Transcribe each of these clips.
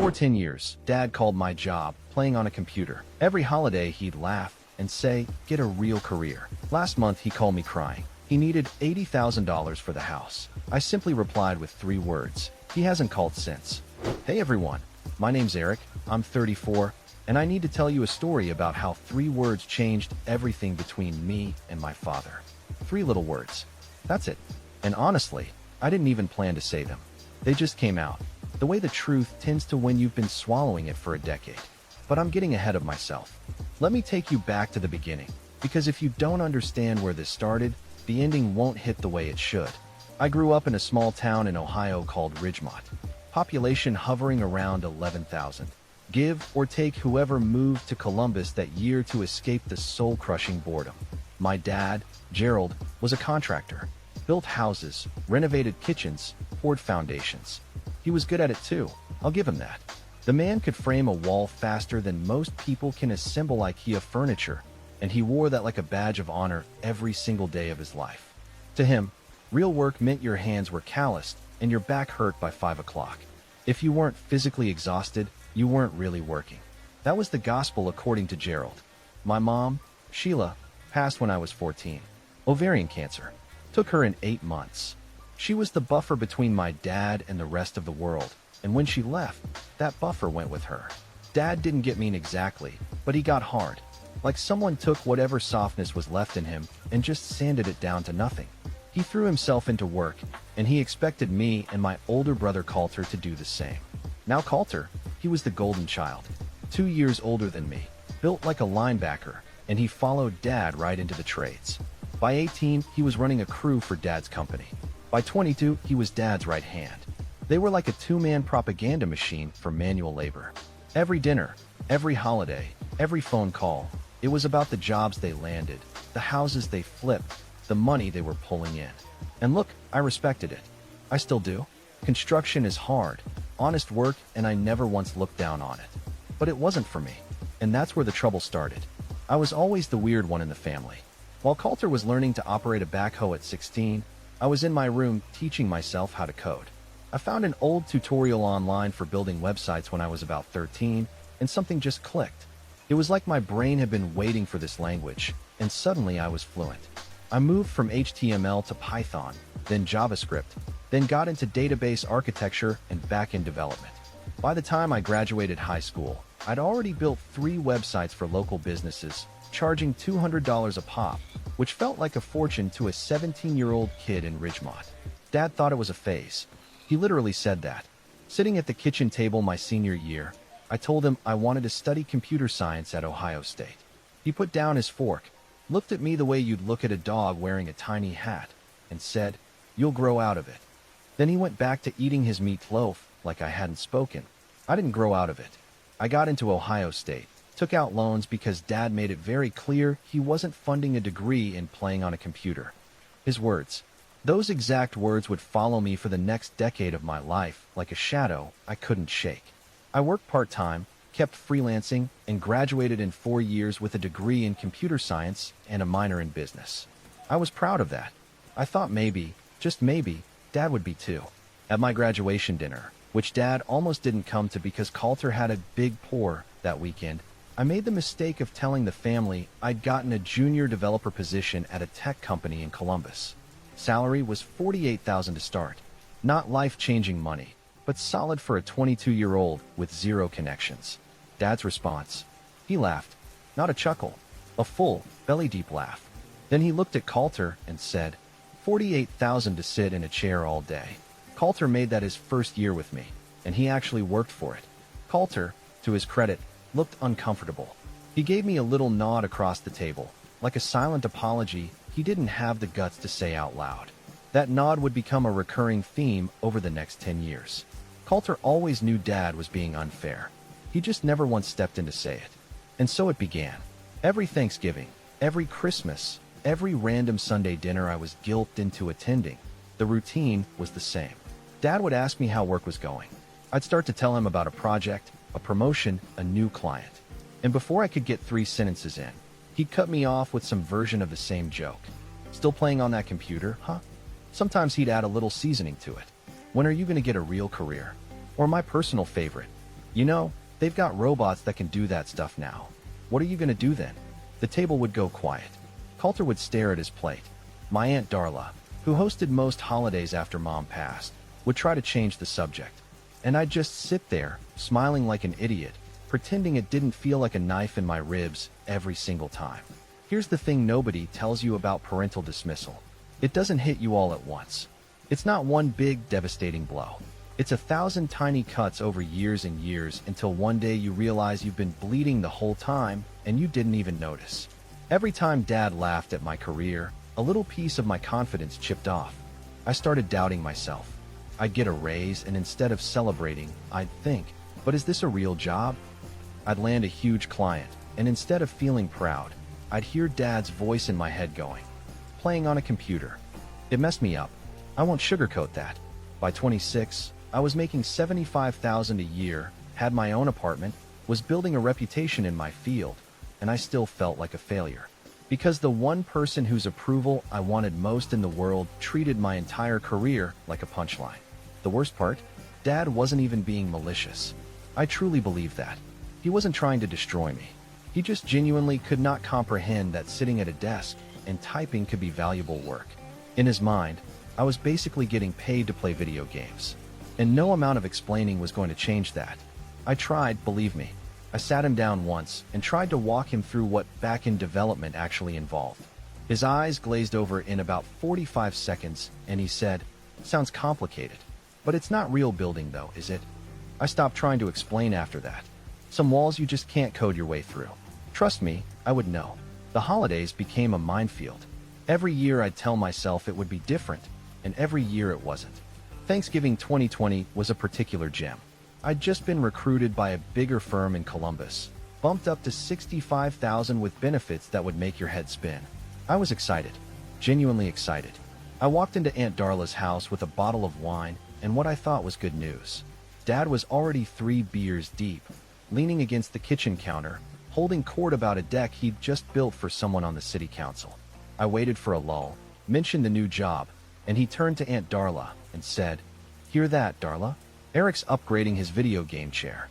For 10 years, Dad called my job playing on a computer. Every holiday he'd laugh and say, "Get a real career." Last month he called me crying. He needed $80,000 for the house. I simply replied with 3 words. He hasn't called since. Hey everyone, my name's Eric, I'm 34, and I need to tell you a story about how 3 words changed everything between me and my father. 3 little words. That's it. And honestly, I didn't even plan to say them. They just came out. The way the truth tends to when you've been swallowing it for a decade. But I'm getting ahead of myself. Let me take you back to the beginning, because if you don't understand where this started, the ending won't hit the way it should. I grew up in a small town in Ohio called Ridgemont. Population hovering around 11,000. Give or take whoever moved to Columbus that year to escape the soul-crushing boredom. My dad, Gerald, was a contractor. Built houses, renovated kitchens, poured foundations. He was good at it too, I'll give him that. The man could frame a wall faster than most people can assemble IKEA furniture, and he wore that like a badge of honor every single day of his life. To him, real work meant your hands were calloused and your back hurt by 5 o'clock. If you weren't physically exhausted, you weren't really working. That was the gospel according to Gerald. My mom, Sheila, passed when I was 14. Ovarian cancer. Took her in 8 months. She was the buffer between my dad and the rest of the world, and when she left, that buffer went with her. Dad didn't get mean exactly, but he got hard. Like someone took whatever softness was left in him and just sanded it down to nothing. He threw himself into work, and he expected me and my older brother Coulter to do the same. Now Coulter, he was the golden child. 2 years older than me, built like a linebacker, and he followed Dad right into the trades. By 18, he was running a crew for Dad's company. By 22, he was Dad's right hand. They were like a 2-man propaganda machine for manual labor. Every dinner, every holiday, every phone call, it was about the jobs they landed, the houses they flipped, the money they were pulling in. And look, I respected it. I still do. Construction is hard, honest work, and I never once looked down on it. But it wasn't for me. And that's where the trouble started. I was always the weird one in the family. While Coulter was learning to operate a backhoe at 16, I was in my room teaching myself how to code. I found an old tutorial online for building websites when I was about 13, and something just clicked. It was like my brain had been waiting for this language, and suddenly I was fluent. I moved from HTML to Python, then JavaScript, then got into database architecture and back-end development. By the time I graduated high school, I'd already built 3 websites for local businesses, charging $200 a pop, which felt like a fortune to a 17-year-old kid in Ridgemont. Dad thought it was a phase. He literally said that. Sitting at the kitchen table my senior year, I told him I wanted to study computer science at Ohio State. He put down his fork, looked at me the way you'd look at a dog wearing a tiny hat, and said, "You'll grow out of it." Then he went back to eating his meatloaf like I hadn't spoken. I didn't grow out of it. I got into Ohio State, took out loans because Dad made it very clear he wasn't funding a degree in playing on a computer. His words. Those exact words would follow me for the next decade of my life like a shadow I couldn't shake. I worked part-time, kept freelancing, and graduated in 4 years with a degree in computer science and a minor in business. I was proud of that. I thought maybe, just maybe, Dad would be too. At my graduation dinner, which Dad almost didn't come to because Coulter had a big pour that weekend, I made the mistake of telling the family I'd gotten a junior developer position at a tech company in Columbus. Salary was $48,000 to start. Not life-changing money, but solid for a 22-year-old with 0 connections. Dad's response. He laughed. Not a chuckle. A full, belly-deep laugh. Then he looked at Coulter and said, $48,000 to sit in a chair all day. Coulter made that his first year with me, and he actually worked for it. Coulter, to his credit, looked uncomfortable. He gave me a little nod across the table, like a silent apology he didn't have the guts to say out loud. That nod would become a recurring theme over the next 10 years. Coulter always knew Dad was being unfair. He just never once stepped in to say it. And so it began. Every Thanksgiving, every Christmas, every random Sunday dinner I was guilted into attending, the routine was the same. Dad would ask me how work was going. I'd start to tell him about a project, a promotion, a new client. And before I could get 3 sentences in, he'd cut me off with some version of the same joke. Still playing on that computer, huh? Sometimes he'd add a little seasoning to it. When are you going to get a real career? Or my personal favorite, You know, they've got robots that can do that stuff now. What are you gonna do then? The table would go quiet. Coulter would stare at his plate. My Aunt Darla, who hosted most holidays after Mom passed, would try to change the subject. And I'd just sit there, smiling like an idiot, pretending it didn't feel like a knife in my ribs every single time. Here's the thing nobody tells you about parental dismissal. It doesn't hit you all at once. It's not one big, devastating blow. It's 1,000 tiny cuts over years and years until one day you realize you've been bleeding the whole time and you didn't even notice. Every time Dad laughed at my career, a little piece of my confidence chipped off. I started doubting myself. I'd get a raise, and instead of celebrating, I'd think, but is this a real job? I'd land a huge client, and instead of feeling proud, I'd hear Dad's voice in my head going, playing on a computer. It messed me up. I won't sugarcoat that. By 26, I was making $75,000 a year, had my own apartment, was building a reputation in my field, and I still felt like a failure. Because the one person whose approval I wanted most in the world treated my entire career like a punchline. The worst part? Dad wasn't even being malicious. I truly believe that. He wasn't trying to destroy me. He just genuinely could not comprehend that sitting at a desk and typing could be valuable work. In his mind, I was basically getting paid to play video games. And no amount of explaining was going to change that. I tried, believe me. I sat him down once and tried to walk him through what back-end development actually involved. His eyes glazed over in about 45 seconds, and he said, "Sounds complicated. But it's not real building though, is it?" I stopped trying to explain after that. Some walls you just can't code your way through. Trust me, I would know. The holidays became a minefield. Every year I'd tell myself it would be different, and every year it wasn't. Thanksgiving 2020 was a particular gem. I'd just been recruited by a bigger firm in Columbus, bumped up to $65,000 with benefits that would make your head spin. I was excited, genuinely excited. I walked into Aunt Darla's house with a bottle of wine and what I thought was good news. Dad was already 3 beers deep, leaning against the kitchen counter, holding court about a deck he'd just built for someone on the city council. I waited for a lull, mentioned the new job, and he turned to Aunt Darla and said, "Hear that, Darla? Eric's upgrading his video game chair."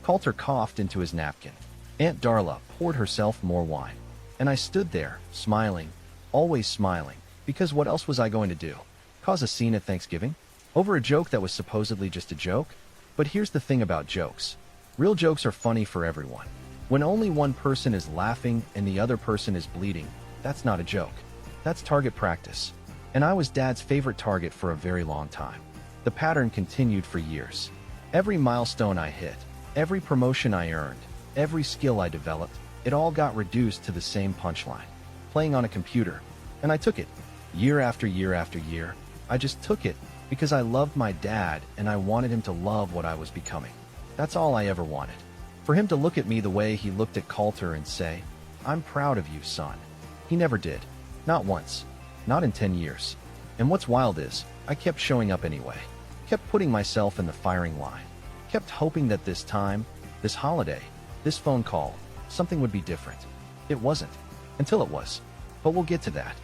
Coulter coughed into his napkin. Aunt Darla poured herself more wine. And I stood there, smiling, always smiling, because what else was I going to do? Cause a scene at Thanksgiving? Over a joke that was supposedly just a joke? But here's the thing about jokes. Real jokes are funny for everyone. When only one person is laughing and the other person is bleeding, that's not a joke. That's target practice. And I was Dad's favorite target for a very long time. The pattern continued for years. Every milestone I hit, every promotion I earned, every skill I developed, it all got reduced to the same punchline. Playing on a computer. And I took it. Year after year after year, I just took it because I loved my dad and I wanted him to love what I was becoming. That's all I ever wanted. For him to look at me the way he looked at Coulter and say, "I'm proud of you, son." He never did. Not once. Not in 10 years. And what's wild is, I kept showing up anyway. Kept putting myself in the firing line. Kept hoping that this time, this holiday, this phone call, something would be different. It wasn't. Until it was. But we'll get to that.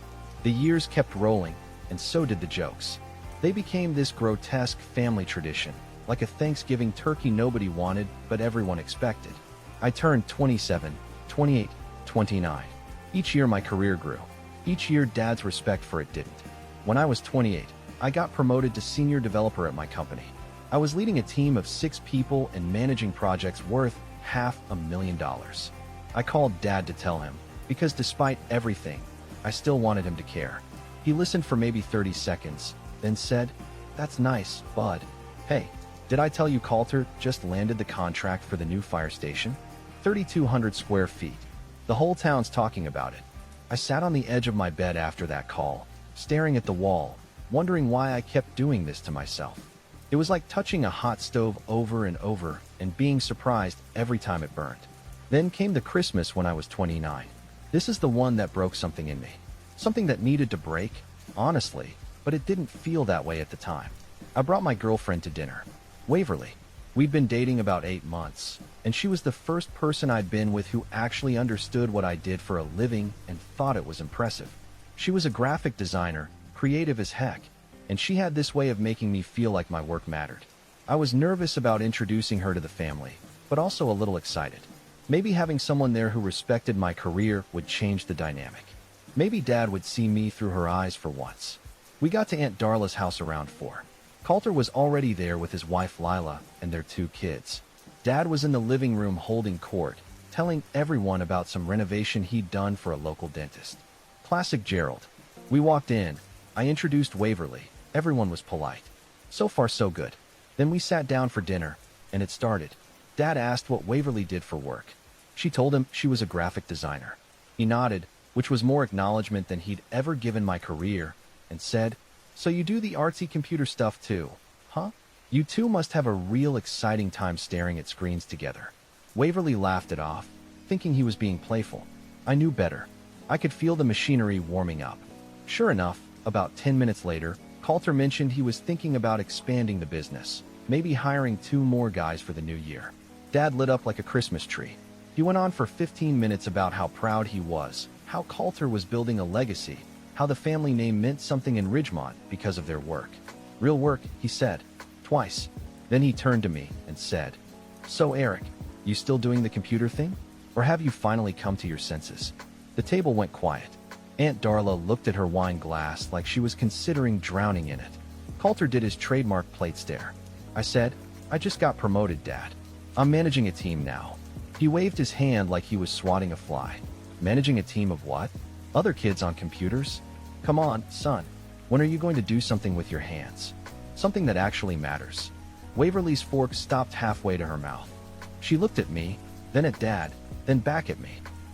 The years kept rolling, and so did the jokes. They became this grotesque family tradition, like a Thanksgiving turkey nobody wanted, but everyone expected. I turned 27, 28, 29. Each year my career grew. Each year Dad's respect for it didn't. When I was 28, I got promoted to senior developer at my company. I was leading a team of 6 people and managing projects worth $500,000. I called Dad to tell him, because despite everything, I still wanted him to care. He listened for maybe 30 seconds, then said, "That's nice, bud. Hey, did I tell you Coulter just landed the contract for the new fire station? 3,200 square feet. The whole town's talking about it." I sat on the edge of my bed after that call, staring at the wall, wondering why I kept doing this to myself. It was like touching a hot stove over and over and being surprised every time it burned. Then came the Christmas when I was 29. This is the one that broke something in me. Something that needed to break, honestly, but it didn't feel that way at the time. I brought my girlfriend to dinner. Waverly. We'd been dating about 8 months, and she was the first person I'd been with who actually understood what I did for a living and thought it was impressive. She was a graphic designer, creative as heck, and she had this way of making me feel like my work mattered. I was nervous about introducing her to the family, but also a little excited. Maybe having someone there who respected my career would change the dynamic. Maybe Dad would see me through her eyes for once. We got to Aunt Darla's house around 4. Coulter was already there with his wife Lila and their 2 kids. Dad was in the living room holding court, telling everyone about some renovation he'd done for a local dentist. Classic Gerald. We walked in. I introduced Waverly. Everyone was polite. So far so good. Then we sat down for dinner, and it started. Dad asked what Waverly did for work. She told him she was a graphic designer. He nodded, which was more acknowledgement than he'd ever given my career, and said, "So you do the artsy computer stuff too, huh? You two must have a real exciting time staring at screens together." Waverly laughed it off, thinking he was being playful. I knew better. I could feel the machinery warming up. Sure enough, about 10 minutes later, Coulter mentioned he was thinking about expanding the business, maybe hiring 2 more guys for the new year. Dad lit up like a Christmas tree. He went on for 15 minutes about how proud he was, how Coulter was building a legacy, how the family name meant something in Ridgemont because of their work. "Real work," he said, twice. Then he turned to me and said, "So Eric, you still doing the computer thing? Or have you finally come to your senses?" The table went quiet. Aunt Darla looked at her wine glass like she was considering drowning in it. Coulter did his trademark plate stare. I said, "I just got promoted, Dad. I'm managing a team now." He waved his hand like he was swatting a fly. "Managing a team of what? Other kids on computers? Come on, son. When are you going to do something with your hands? Something that actually matters." Waverly's fork stopped halfway to her mouth. She looked at me, then at Dad, then back at me.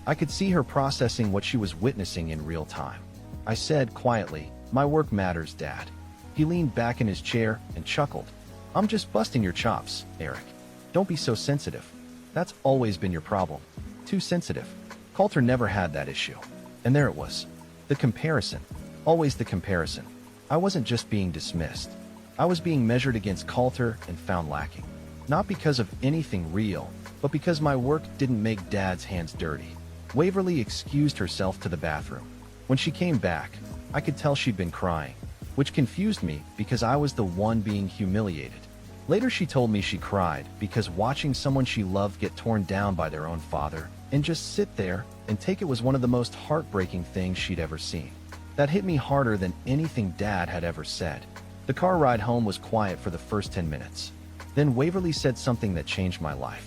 I could see her processing what she was witnessing in real time. I said quietly, "My work matters, Dad." He leaned back in his chair and chuckled. "I'm just busting your chops, Eric. Don't be so sensitive. That's always been your problem. Too sensitive." Coulter never had that issue. And there it was. The comparison. Always the comparison. I wasn't just being dismissed. I was being measured against Coulter and found lacking. Not because of anything real, but because my work didn't make Dad's hands dirty. Waverly excused herself to the bathroom. When she came back, I could tell she'd been crying, which confused me because I was the one being humiliated. Later she told me she cried because watching someone she loved get torn down by their own father and just sit there and take it was one of the most heartbreaking things she'd ever seen. That hit me harder than anything Dad had ever said. The car ride home was quiet for the first 10 minutes. Then Waverly said something that changed my life.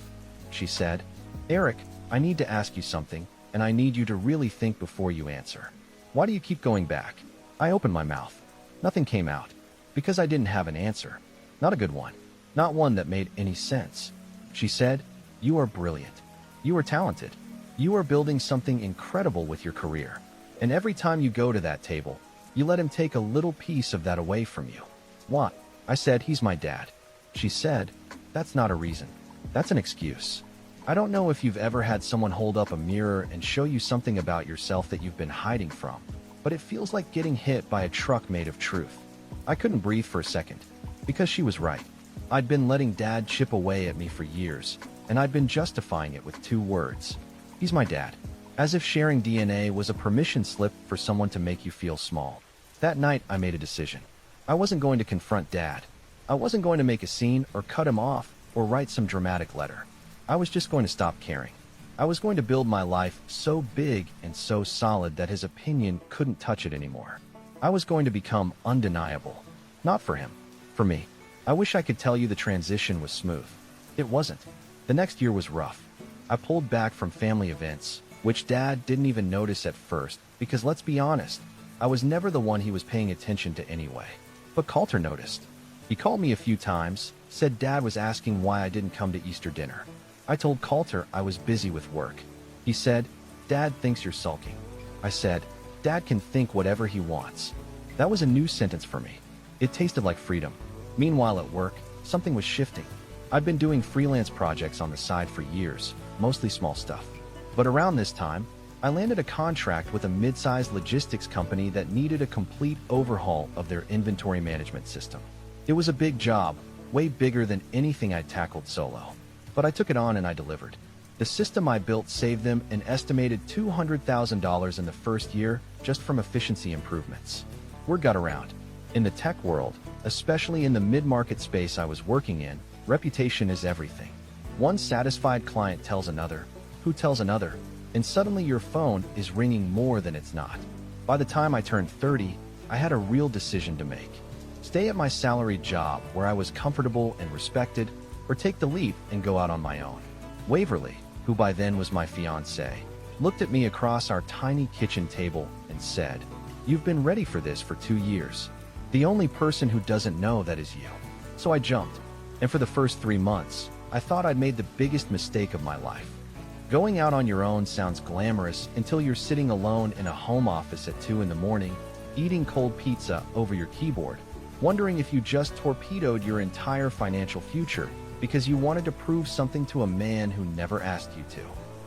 She said, "Eric, I need to ask you something, and I need you to really think before you answer. Why do you keep going back?" I opened my mouth. Nothing came out. Because I didn't have an answer. Not a good one. Not one that made any sense. She said, "You are brilliant. You are talented. You are building something incredible with your career. And every time you go to that table, you let him take a little piece of that away from you." "What?" I said, "He's my dad." She said, "That's not a reason. That's an excuse. I don't know if you've ever had someone hold up a mirror and show you something about yourself that you've been hiding from, but it feels like getting hit by a truck made of truth." I couldn't breathe for a second, because she was right. I'd been letting Dad chip away at me for years, and I'd been justifying it with 2 words. "He's my dad." As if sharing DNA was a permission slip for someone to make you feel small. That night, I made a decision. I wasn't going to confront Dad. I wasn't going to make a scene or cut him off or write some dramatic letter. I was just going to stop caring. I was going to build my life so big and so solid that his opinion couldn't touch it anymore. I was going to become undeniable. Not for him. For me. I wish I could tell you the transition was smooth. It wasn't. The next year was rough. I pulled back from family events, which Dad didn't even notice at first, because let's be honest, I was never the one he was paying attention to anyway. But Coulter noticed. He called me a few times, said Dad was asking why I didn't come to Easter dinner. I told Coulter I was busy with work. He said, "Dad thinks you're sulking." I said, "Dad can think whatever he wants." That was a new sentence for me. It tasted like freedom. Meanwhile at work, something was shifting. I'd been doing freelance projects on the side for years, mostly small stuff. But around this time, I landed a contract with a mid-sized logistics company that needed a complete overhaul of their inventory management system. It was a big job, way bigger than anything I'd tackled solo. But I took it on and I delivered. The system I built saved them an estimated $200,000 in the first year just from efficiency improvements. Word got around. In the tech world, especially in the mid-market space I was working in, reputation is everything. One satisfied client tells another, who tells another, and suddenly your phone is ringing more than it's not. By the time I turned 30, I had a real decision to make. Stay at my salaried job where I was comfortable and respected, or take the leap and go out on my own. Waverly, who by then was my fiancé, looked at me across our tiny kitchen table and said, "You've been ready for this for 2 years. The only person who doesn't know that is you." So I jumped, and for the first 3 months, I thought I'd made the biggest mistake of my life. Going out on your own sounds glamorous until you're sitting alone in a home office at 2 in the morning, eating cold pizza over your keyboard, wondering if you just torpedoed your entire financial future because you wanted to prove something to a man who never asked you to.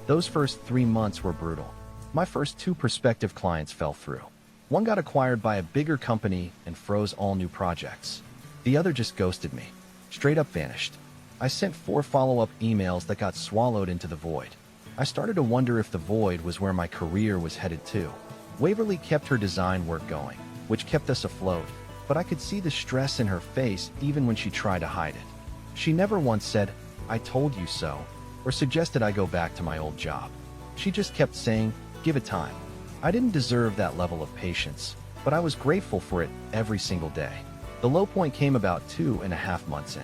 Those first 3 months were brutal. My first 2 prospective clients fell through. One got acquired by a bigger company and froze all new projects. The other just ghosted me, straight up vanished. I sent 4 follow-up emails that got swallowed into the void. I started to wonder if the void was where my career was headed to. Waverly kept her design work going, which kept us afloat, but I could see the stress in her face even when she tried to hide it. She never once said, "I told you so," or suggested I go back to my old job. She just kept saying, "Give it time." I didn't deserve that level of patience, but I was grateful for it every single day. The low point came about 2.5 months in.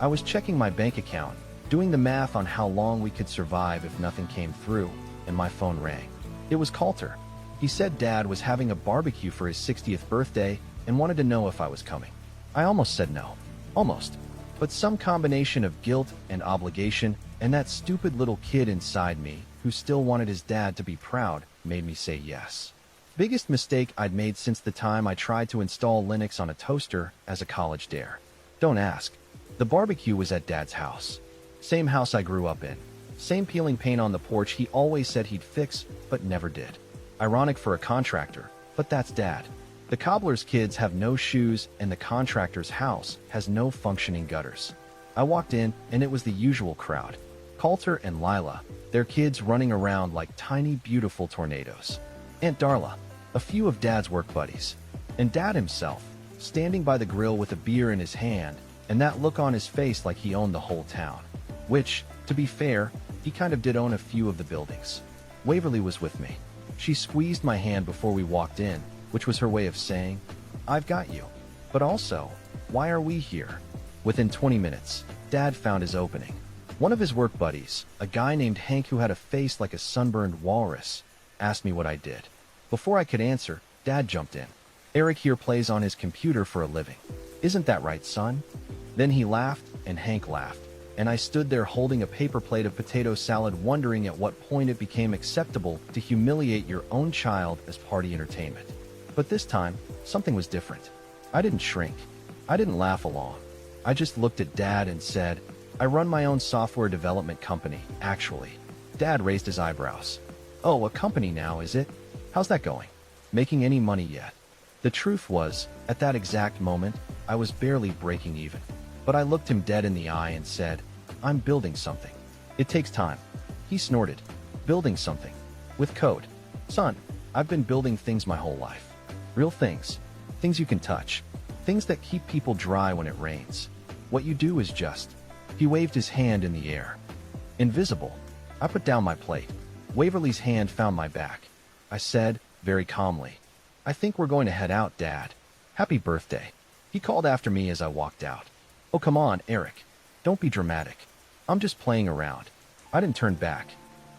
I was checking my bank account, doing the math on how long we could survive if nothing came through, and my phone rang. It was Coulter. He said Dad was having a barbecue for his 60th birthday and wanted to know if I was coming. I almost said no. Almost. But some combination of guilt and obligation and that stupid little kid inside me who still wanted his dad to be proud made me say yes. Biggest mistake I'd made since the time I tried to install Linux on a toaster as a college dare. Don't ask. The barbecue was at Dad's house. Same house I grew up in. Same peeling paint on the porch he always said he'd fix, but never did. Ironic for a contractor, but that's Dad. The cobbler's kids have no shoes and the contractor's house has no functioning gutters. I walked in and it was the usual crowd. Coulter and Lila, their kids running around like tiny beautiful tornadoes. Aunt Darla, a few of Dad's work buddies, and Dad himself, standing by the grill with a beer in his hand and that look on his face like he owned the whole town. Which, to be fair, he kind of did own a few of the buildings. Waverly was with me. She squeezed my hand before we walked in, which was her way of saying, "I've got you. But also, why are we here?" Within 20 minutes, Dad found his opening. One of his work buddies, a guy named Hank who had a face like a sunburned walrus, asked me what I did. Before I could answer, Dad jumped in. "Eric here plays on his computer for a living. Isn't that right, son?" Then he laughed, and Hank laughed, and I stood there holding a paper plate of potato salad wondering at what point it became acceptable to humiliate your own child as party entertainment. But this time, something was different. I didn't shrink. I didn't laugh along. I just looked at Dad and said, "I run my own software development company, actually." Dad raised his eyebrows. "Oh, a company now, is it? How's that going? Making any money yet?" The truth was, at that exact moment, I was barely breaking even. But I looked him dead in the eye and said, "I'm building something. It takes time." He snorted. "Building something? With code? Son, I've been building things my whole life. Real things. Things you can touch. Things that keep people dry when it rains. What you do is just..." He waved his hand in the air. "Invisible." I put down my plate. Waverly's hand found my back. I said, very calmly, "I think we're going to head out, Dad. Happy birthday." He called after me as I walked out. "Oh, come on, Eric. Don't be dramatic. I'm just playing around." I didn't turn back.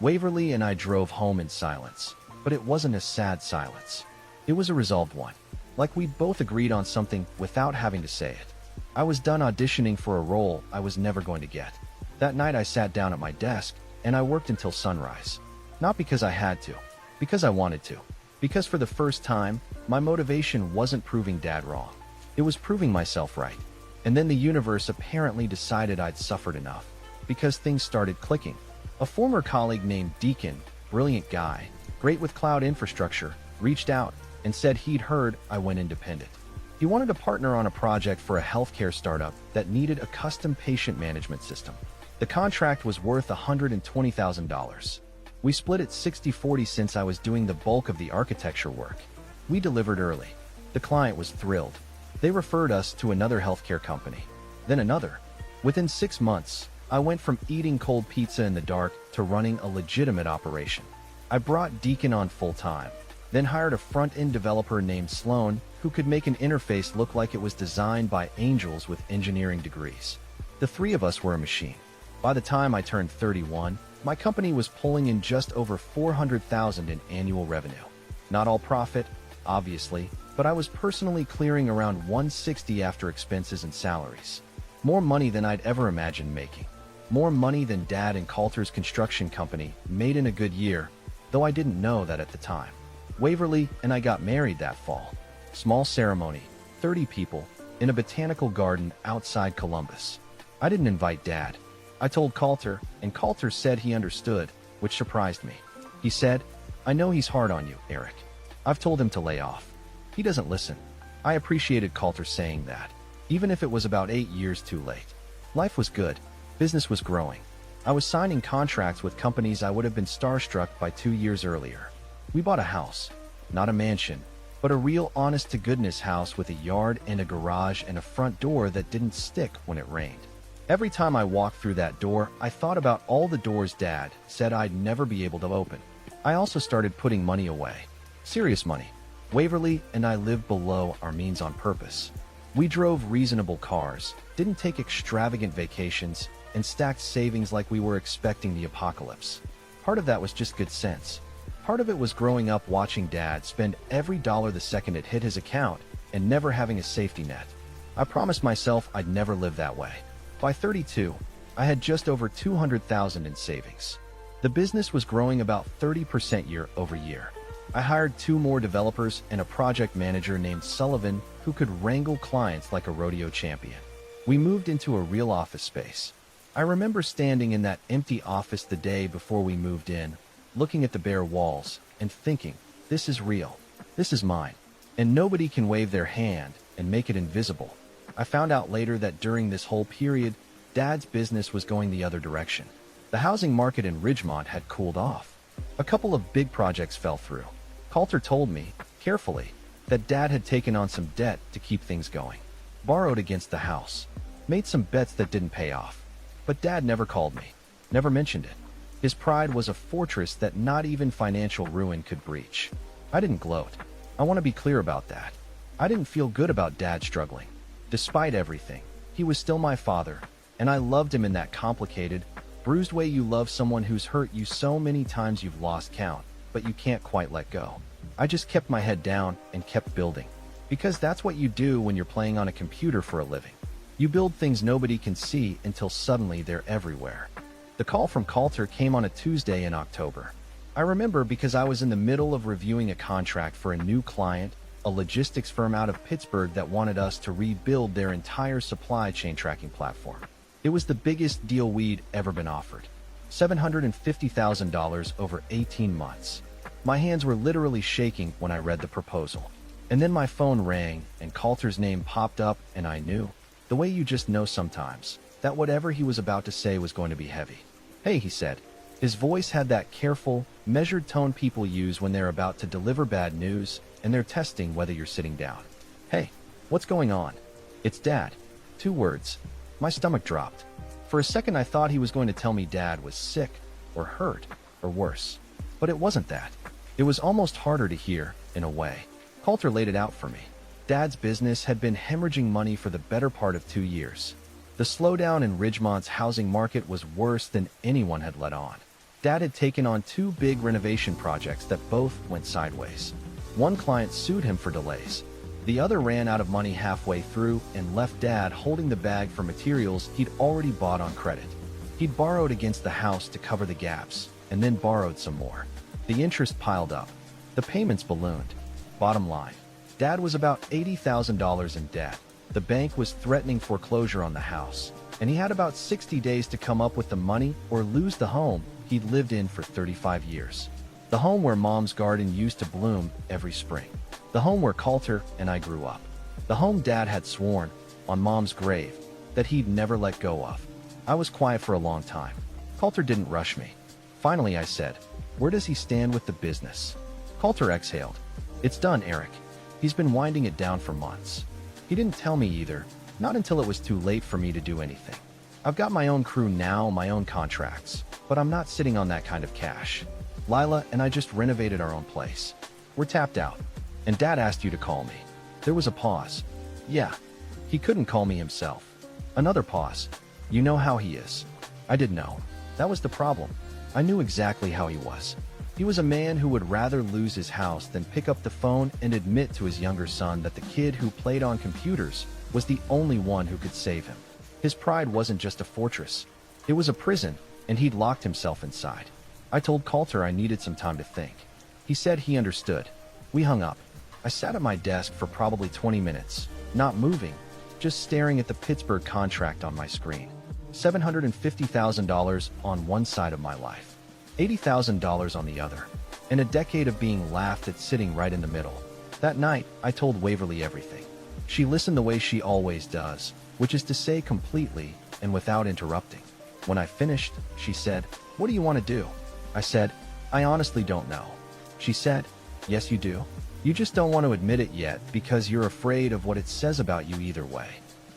Waverly and I drove home in silence, but it wasn't a sad silence. It was a resolved one, like we'd both agreed on something without having to say it. I was done auditioning for a role I was never going to get. That night I sat down at my desk, and I worked until sunrise. Not because I had to, because I wanted to. Because for the first time, my motivation wasn't proving Dad wrong. It was proving myself right. And then the universe apparently decided I'd suffered enough, because things started clicking. A former colleague named Deacon, brilliant guy, great with cloud infrastructure, reached out and said he'd heard I went independent. He wanted to partner on a project for a healthcare startup that needed a custom patient management system. The contract was worth $120,000. We split it 60-40 since I was doing the bulk of the architecture work. We delivered early. The client was thrilled. They referred us to another healthcare company, then another. Within 6 months, I went from eating cold pizza in the dark to running a legitimate operation. I brought Deacon on full-time, then hired a front-end developer named Sloan who could make an interface look like it was designed by angels with engineering degrees. The three of us were a machine. By the time I turned 31, my company was pulling in just over $400,000 in annual revenue. Not all profit, obviously, but I was personally clearing around $160 after expenses and salaries. More money than I'd ever imagined making. More money than Dad and Coulter's construction company made in a good year, though I didn't know that at the time. Waverly and I got married that fall. Small ceremony, 30 people, in a botanical garden outside Columbus. I didn't invite Dad. I told Coulter, and Coulter said he understood, which surprised me. He said, "I know he's hard on you, Eric. I've told him to lay off." He doesn't listen. I appreciated Coulter saying that, even if it was about 8 years too late. Life was good. Business was growing. I was signing contracts with companies I would have been starstruck by 2 years earlier. We bought a house, not a mansion, but a real honest-to-goodness house with a yard and a garage and a front door that didn't stick when it rained. Every time I walked through that door, I thought about all the doors Dad said I'd never be able to open. I also started putting money away. Serious money. Waverly and I lived below our means on purpose. We drove reasonable cars, didn't take extravagant vacations, and stacked savings like we were expecting the apocalypse. Part of that was just good sense. Part of it was growing up watching Dad spend every dollar the second it hit his account and never having a safety net. I promised myself I'd never live that way. By 32, I had just over $200,000 in savings. The business was growing about 30% year over year. I hired 2 more developers and a project manager named Sullivan who could wrangle clients like a rodeo champion. We moved into a real office space. I remember standing in that empty office the day before we moved in, looking at the bare walls and thinking, this is real, this is mine, and nobody can wave their hand and make it invisible. I found out later that during this whole period, Dad's business was going the other direction. The housing market in Ridgemont had cooled off. A couple of big projects fell through. Coulter told me, carefully, that Dad had taken on some debt to keep things going. Borrowed against the house. Made some bets that didn't pay off. But Dad never called me. Never mentioned it. His pride was a fortress that not even financial ruin could breach. I didn't gloat. I want to be clear about that. I didn't feel good about Dad struggling. Despite everything, he was still my father, and I loved him in that complicated, bruised way you love someone who's hurt you so many times you've lost count, but you can't quite let go. I just kept my head down and kept building. Because that's what you do when you're playing on a computer for a living. You build things nobody can see until suddenly they're everywhere. The call from Coulter came on a Tuesday in October. I remember because I was in the middle of reviewing a contract for a new client, a logistics firm out of Pittsburgh that wanted us to rebuild their entire supply chain tracking platform. It was the biggest deal we'd ever been offered. $750,000 over 18 months. My hands were literally shaking when I read the proposal. And then my phone rang and Coulter's name popped up and I knew, the way you just know sometimes, that whatever he was about to say was going to be heavy. "Hey," he said. His voice had that careful, measured tone people use when they're about to deliver bad news and they're testing whether you're sitting down. "Hey, what's going on?" "It's Dad." 2 words. My stomach dropped. For a second I thought he was going to tell me Dad was sick, or hurt, or worse. But it wasn't that. It was almost harder to hear, in a way. Coulter laid it out for me. Dad's business had been hemorrhaging money for the better part of 2 years. The slowdown in Ridgemont's housing market was worse than anyone had let on. Dad had taken on 2 big renovation projects that both went sideways. One client sued him for delays. The other ran out of money halfway through and left Dad holding the bag for materials he'd already bought on credit. He'd borrowed against the house to cover the gaps, and then borrowed some more. The interest piled up. The payments ballooned. Bottom line, Dad was about $80,000 in debt. The bank was threatening foreclosure on the house, and he had about 60 days to come up with the money or lose the home he'd lived in for 35 years. The home where Mom's garden used to bloom every spring. The home where Coulter and I grew up. The home Dad had sworn, on Mom's grave, that he'd never let go of. I was quiet for a long time. Coulter didn't rush me. Finally I said, "Where does he stand with the business?" Coulter exhaled. "It's done, Eric. He's been winding it down for months. He didn't tell me either, not until it was too late for me to do anything. I've got my own crew now, my own contracts, but I'm not sitting on that kind of cash. Lila and I just renovated our own place. We're tapped out. And Dad asked you to call me. There was a pause. Yeah, he couldn't call me himself. Another pause. You know how he is. I did know. That was the problem. I knew exactly how he was. He was a man who would rather lose his house than pick up the phone and admit to his younger son that the kid who played on computers was the only one who could save him. His pride wasn't just a fortress. It was a prison, and he'd locked himself inside. I told Coulter I needed some time to think. He said he understood. We hung up. I sat at my desk for probably 20 minutes, not moving, just staring at the Pittsburgh contract on my screen. $750,000 on one side of my life, $80,000 on the other, and a decade of being laughed at sitting right in the middle. That night, I told Waverly everything. She listened the way she always does, which is to say completely and without interrupting. When I finished, she said, "What do you want to do?" I said, "I honestly don't know." She said, "Yes, you do. You just don't want to admit it yet because you're afraid of what it says about you either way."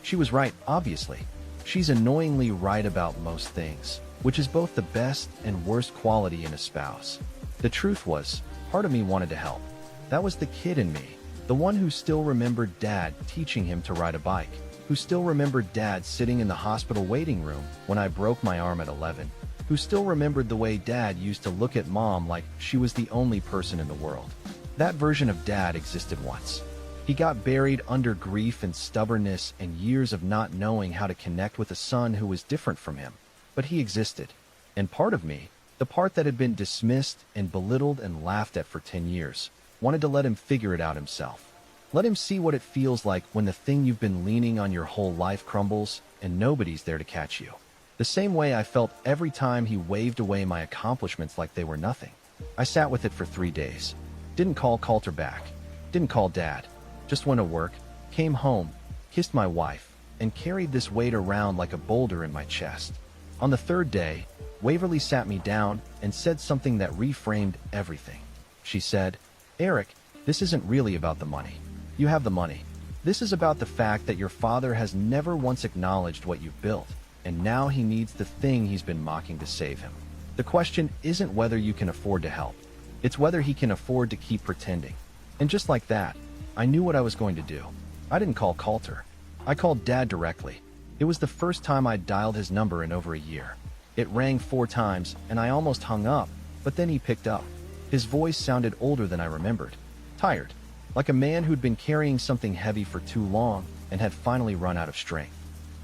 She was right, obviously. She's annoyingly right about most things, which is both the best and worst quality in a spouse. The truth was, part of me wanted to help. That was the kid in me, the one who still remembered Dad teaching him to ride a bike, who still remembered Dad sitting in the hospital waiting room when I broke my arm at 11, who still remembered the way Dad used to look at Mom like she was the only person in the world. That version of Dad existed once. He got buried under grief and stubbornness and years of not knowing how to connect with a son who was different from him. But he existed. And part of me, the part that had been dismissed and belittled and laughed at for 10 years, wanted to let him figure it out himself. Let him see what it feels like when the thing you've been leaning on your whole life crumbles and nobody's there to catch you. The same way I felt every time he waved away my accomplishments like they were nothing. I sat with it for 3 days. Didn't call Coulter back. Didn't call Dad. Just went to work, came home, kissed my wife, and carried this weight around like a boulder in my chest. On the 3rd day, Waverly sat me down and said something that reframed everything. She said, "Eric, this isn't really about the money. You have the money. This is about the fact that your father has never once acknowledged what you've built, and now he needs the thing he's been mocking to save him. The question isn't whether you can afford to help. It's whether he can afford to keep pretending." And just like that, I knew what I was going to do. I didn't call Coulter. I called Dad directly. It was the first time I'd dialed his number in over a year. It rang 4 times, and I almost hung up, but then he picked up. His voice sounded older than I remembered. Tired. Like a man who'd been carrying something heavy for too long and had finally run out of strength.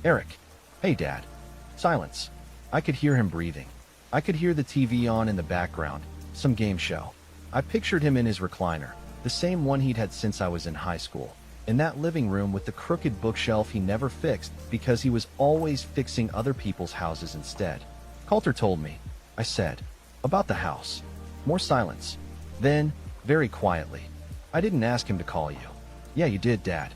"Eric." "Hey, Dad." Silence. I could hear him breathing. I could hear the TV on in the background, some game show. I pictured him in his recliner, the same one he'd had since I was in high school, in that living room with the crooked bookshelf he never fixed because he was always fixing other people's houses instead. "Coulter told me," I said, "about the house." More silence. Then, very quietly, "I didn't ask him to call you." "Yeah, you did, Dad."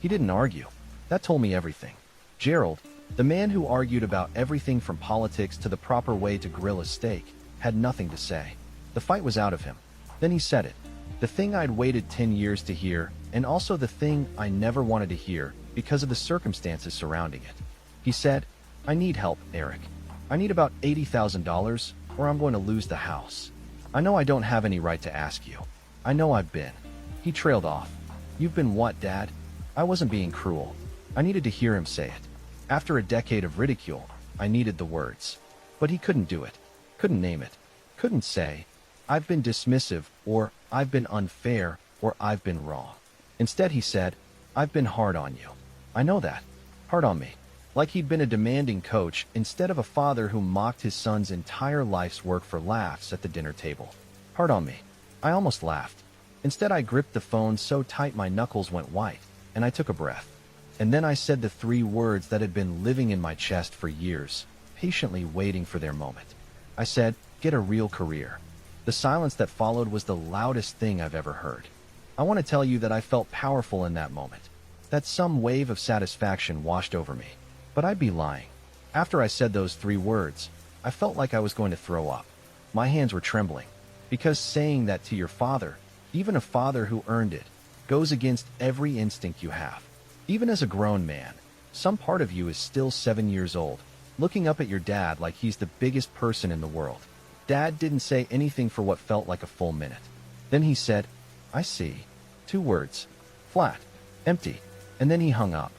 He didn't argue. That told me everything. Gerald, the man who argued about everything from politics to the proper way to grill a steak, had nothing to say. The fight was out of him. Then he said it. The thing I'd waited 10 years to hear, and also the thing I never wanted to hear because of the circumstances surrounding it. He said, "I need help, Eric. I need about $80,000 or I'm going to lose the house. I know I don't have any right to ask you. I know I've been." He trailed off. "You've been what, Dad?" I wasn't being cruel. I needed to hear him say it. After a decade of ridicule, I needed the words. But he couldn't do it. Couldn't name it. Couldn't say, "I've been dismissive," or "I've been unfair," or "I've been wrong." Instead, he said, "I've been hard on you." I know that. Hard on me. Like he'd been a demanding coach instead of a father who mocked his son's entire life's work for laughs at the dinner table. Hard on me. I almost laughed. Instead, I gripped the phone so tight my knuckles went white, and I took a breath. And then I said the 3 words that had been living in my chest for years, patiently waiting for their moment. I said, "Get a real career." The silence that followed was the loudest thing I've ever heard. I want to tell you that I felt powerful in that moment, that some wave of satisfaction washed over me. But I'd be lying. After I said those 3 words, I felt like I was going to throw up. My hands were trembling, because saying that to your father, even a father who earned it, goes against every instinct you have. Even as a grown man, some part of you is still 7 years old, looking up at your dad like he's the biggest person in the world. Dad didn't say anything for what felt like a full minute. Then he said, "I see." 2 words. Flat. Empty. And then he hung up.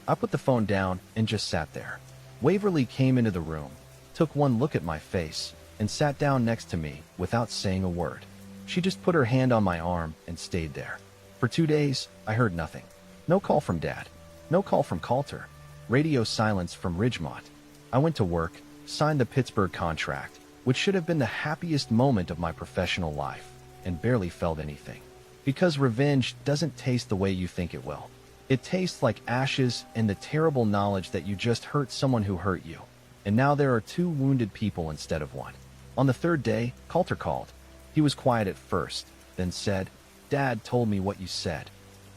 I put the phone down and just sat there. Waverly came into the room, took one look at my face, and sat down next to me without saying a word. She just put her hand on my arm and stayed there. For 2 days, I heard nothing. No call from Dad. No call from Coulter. Radio silence from Ridgemont. I went to work, signed the Pittsburgh contract, which should have been the happiest moment of my professional life, and barely felt anything. Because revenge doesn't taste the way you think it will. It tastes like ashes and the terrible knowledge that you just hurt someone who hurt you. And now there are 2 wounded people instead of 1. On the 3rd day, Coulter called. He was quiet at first, then said, "Dad told me what you said."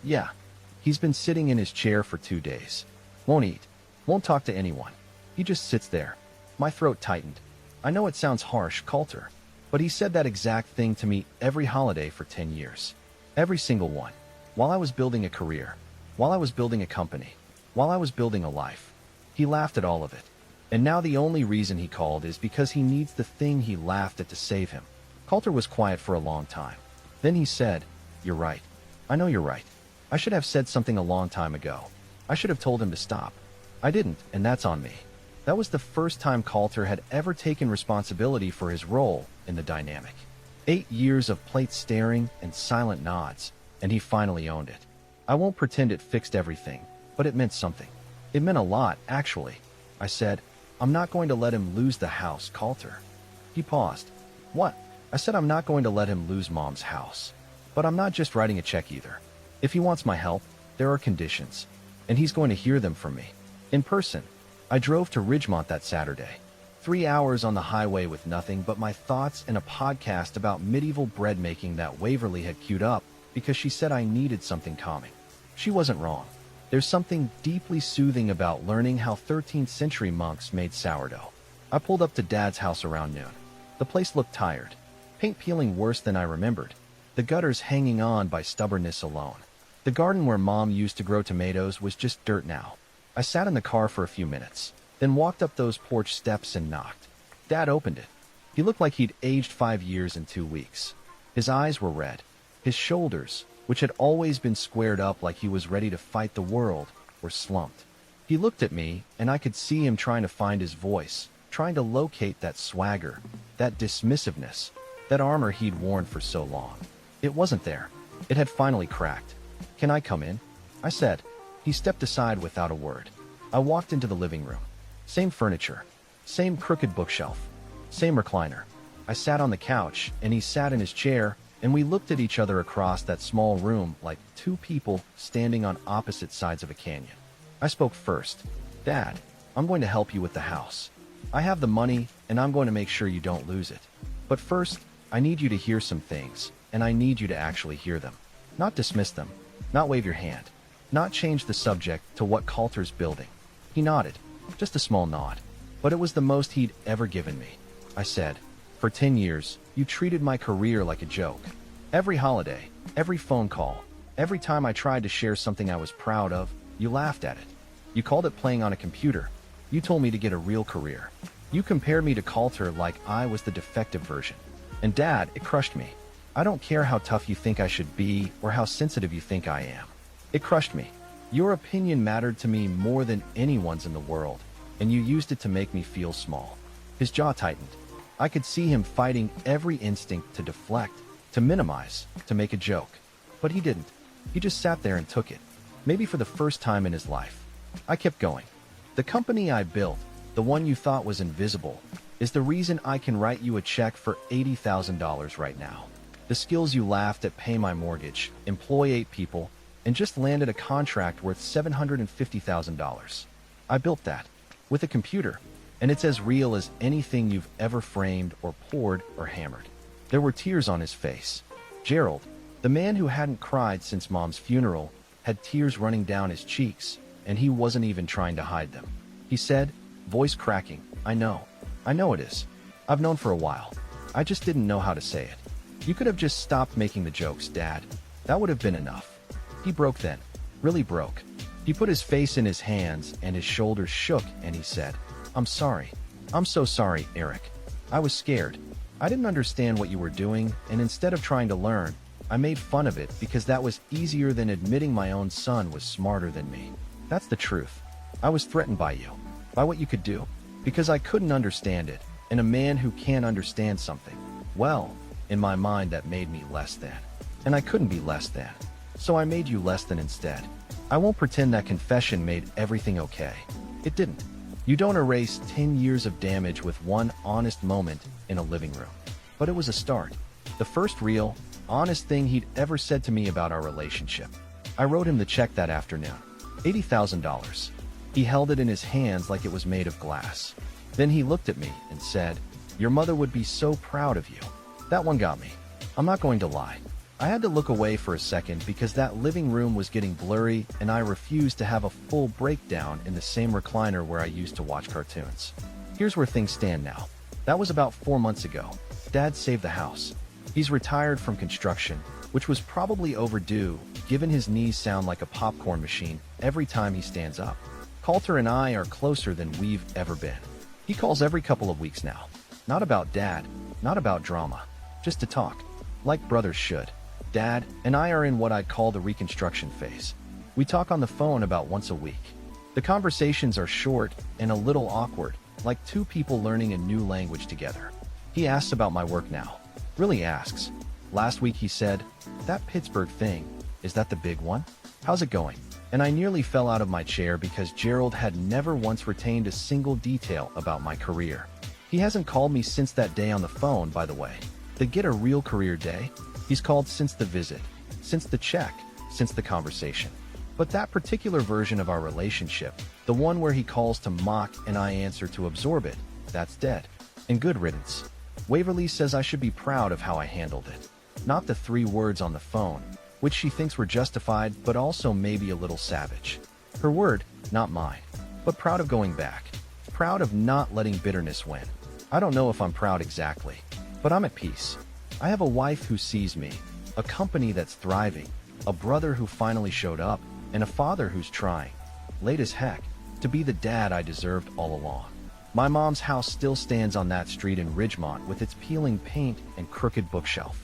Yeah. He's been sitting in his chair for 2 days. Won't eat. Won't talk to anyone. He just sits there. My throat tightened. I know it sounds harsh, Coulter, but he said that exact thing to me every holiday for 10 years. Every single one. While I was building a career. While I was building a company. While I was building a life. He laughed at all of it. And now the only reason he called is because he needs the thing he laughed at to save him. Coulter was quiet for a long time. Then he said, "You're right. I know you're right. I should have said something a long time ago. I should have told him to stop. I didn't, and that's on me." That was the first time Coulter had ever taken responsibility for his role in the dynamic. 8 years of plate staring and silent nods, and he finally owned it. I won't pretend it fixed everything, but it meant something. It meant a lot, actually. I said, "I'm not going to let him lose the house, Coulter." He paused. "What?" I said, "I'm not going to let him lose Mom's house. But I'm not just writing a check either. If he wants my help, there are conditions, and he's going to hear them from me. In person." I drove to Ridgemont that Saturday. 3 hours on the highway with nothing but my thoughts and a podcast about medieval bread making that Waverly had queued up because she said I needed something calming. She wasn't wrong. There's something deeply soothing about learning how 13th century monks made sourdough. I pulled up to Dad's house around noon. The place looked tired. Paint peeling worse than I remembered. The gutters hanging on by stubbornness alone. The garden where Mom used to grow tomatoes was just dirt now. I sat in the car for a few minutes, then walked up those porch steps and knocked. Dad opened it. He looked like he'd aged 5 years in 2 weeks. His eyes were red. His shoulders, which had always been squared up like he was ready to fight the world, were slumped. He looked at me, and I could see him trying to find his voice, trying to locate that swagger, that dismissiveness, that armor he'd worn for so long. It wasn't there. It had finally cracked. "Can I come in?" I said. He stepped aside without a word. I walked into the living room. Same furniture. Same crooked bookshelf. Same recliner. I sat on the couch, and he sat in his chair, and we looked at each other across that small room like 2 people standing on opposite sides of a canyon. I spoke first. "Dad, I'm going to help you with the house. I have the money, and I'm going to make sure you don't lose it. But first, I need you to hear some things, and I need you to actually hear them. Not dismiss them. Not wave your hand. Not change the subject to what Coulter's building." He nodded. Just a small nod. But it was the most he'd ever given me. I said, "For 10 years, you treated my career like a joke. Every holiday, every phone call, every time I tried to share something I was proud of, you laughed at it. You called it playing on a computer. You told me to get a real career. You compared me to Coulter like I was the defective version. And Dad, it crushed me. I don't care how tough you think I should be or how sensitive you think I am. It crushed me. Your opinion mattered to me more than anyone's in the world, and you used it to make me feel small." His jaw tightened. I could see him fighting every instinct to deflect, to minimize, to make a joke. But he didn't. He just sat there and took it, maybe for the first time in his life. I kept going. "The company I built, the one you thought was invisible, is the reason I can write you a check for $80,000 right now. The skills you laughed at pay my mortgage, employ 8 people, and just landed a contract worth $750,000. I built that, with a computer, and it's as real as anything you've ever framed or poured or hammered." There were tears on his face. Gerald, the man who hadn't cried since Mom's funeral, had tears running down his cheeks, and he wasn't even trying to hide them. He said, voice cracking, I know it is. I've known for a while. I just didn't know how to say it. You could have just stopped making the jokes, Dad. That would have been enough." He broke then. Really broke. He put his face in his hands and his shoulders shook and he said, I'm sorry. I'm so sorry, Eric. I was scared. I didn't understand what you were doing, and instead of trying to learn, I made fun of it because that was easier than admitting my own son was smarter than me. That's the truth. I was threatened by you, by what you could do, because I couldn't understand it, and a man who can't understand something, well, in my mind that made me less than. And I couldn't be less than. So I made you less than instead. I won't pretend that confession made everything okay. It didn't. You don't erase 10 years of damage with one honest moment in a living room. But it was a start. The first real, honest thing he'd ever said to me about our relationship. I wrote him the check that afternoon. $80,000. He held it in his hands like it was made of glass. Then he looked at me and said, "Your mother would be so proud of you." That one got me. I'm not going to lie. I had to look away for a second because that living room was getting blurry and I refused to have a full breakdown in the same recliner where I used to watch cartoons. Here's where things stand now. That was about 4 months ago. Dad saved the house. He's retired from construction, which was probably overdue given his knees sound like a popcorn machine every time he stands up. Coulter and I are closer than we've ever been. He calls every couple of weeks now. Not about Dad, not about drama, just to talk, like brothers should. Dad and I are in what I'd call the reconstruction phase. We talk on the phone about once a week. The conversations are short and a little awkward, like two people learning a new language together. He asks about my work now. Really asks. Last week he said, "That Pittsburgh thing, is that the big one? How's it going?" And I nearly fell out of my chair because Gerald had never once retained a single detail about my career. He hasn't called me since that day on the phone, by the way. The Get a Real Career Day. He's called since the visit, since the check, since the conversation. But that particular version of our relationship, the one where he calls to mock and I answer to absorb it, that's dead. And good riddance. Waverly says I should be proud of how I handled it. Not the 3 words on the phone, which she thinks were justified but also maybe a little savage. Her word, not mine. But proud of going back. Proud of not letting bitterness win. I don't know if I'm proud exactly, but I'm at peace. I have a wife who sees me, a company that's thriving, a brother who finally showed up, and a father who's trying, late as heck, to be the dad I deserved all along. My mom's house still stands on that street in Ridgemont with its peeling paint and crooked bookshelf.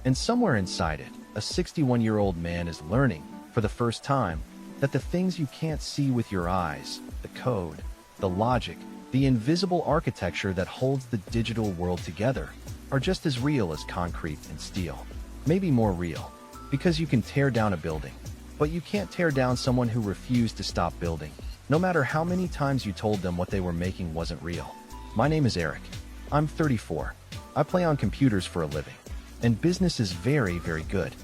And somewhere inside it, a 61-year-old man is learning, for the first time, that the things you can't see with your eyes, the code, the logic, the invisible architecture that holds the digital world together, are just as real as concrete and steel. Maybe more real, because you can tear down a building, but you can't tear down someone who refused to stop building, no matter how many times you told them what they were making wasn't real. My name is Eric. I'm 34. I play on computers for a living. And business is very, very good.